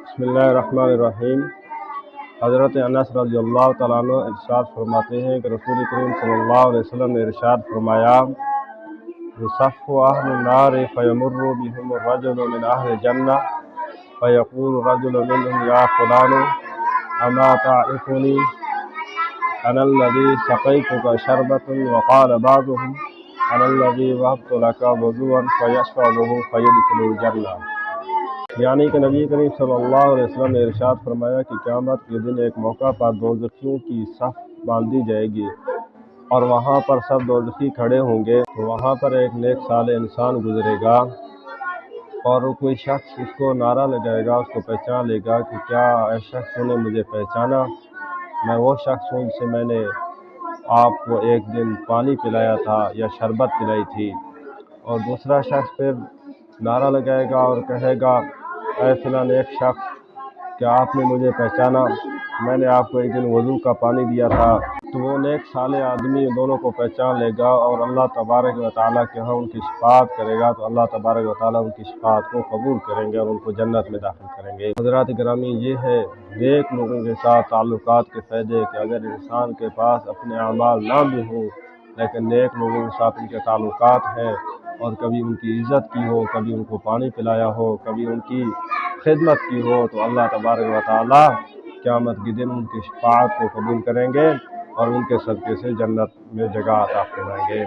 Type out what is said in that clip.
بسم اللہ الرحمن الرحیم۔ حضرت انس رضی اللہ تعالیٰ عنہ ارشاد فرماتے ہیں کہ رسول کریم صلی اللہ علیہ وسلم نے ارشاد فرمایا، یصف اہل النار فیمر بهم الرجل من اہل الجنہ فیقول رجل منهم یا فلان اما تعرفنی انا الذی سقیتک شربۃ وقال بعضهم انا الذی وهبت لك وضوءا فیشربه فیدخل الجنہ۔ یعنی کہ نبی کریم صلی اللہ علیہ وسلم نے ارشاد فرمایا کہ قیامت کے دن ایک موقع پر دوزخیوں کی صف باندھی جائے گی اور وہاں پر سب دوزخی کھڑے ہوں گے، تو وہاں پر ایک نیک صالح انسان گزرے گا اور کوئی شخص اس کو نعرہ لگائے گا، اس کو پہچان لے گا کہ کیا اس شخص نے مجھے پہچانا، میں وہ شخص ہوں جسے میں نے آپ کو ایک دن پانی پلایا تھا یا شربت پلائی تھی۔ اور دوسرا شخص پھر نعرہ لگائے گا اور کہے گا، اے فلاں ایک شخص، کیا آپ نے مجھے پہچانا، میں نے آپ کو ایک دن وضو کا پانی دیا تھا۔ تو وہ نیک صالح آدمی دونوں کو پہچان لے گا اور اللہ تبارک و تعالیٰ کے ہاں ان کی شفاعت کرے گا، تو اللہ تبارک و تعالیٰ ان کی شفاعت کو قبول کریں گے اور ان کو جنت میں داخل کریں گے۔ حضرات گرامی، یہ ہے نیک لوگوں کے ساتھ تعلقات کے فائدے کہ اگر انسان کے پاس اپنے اعمال نہ بھی ہوں لیکن نیک لوگوں کے ساتھ ان کے تعلقات ہیں اور کبھی ان کی عزت کی ہو، کبھی ان کو پانی پلایا ہو، کبھی ان کی خدمت کی ہو، تو اللہ تبارک و تعالیٰ قیامت کے دن ان کی شفاعت کو قبول کریں گے اور ان کے صدقے سے جنت میں جگہ عطا فرمائیں گے۔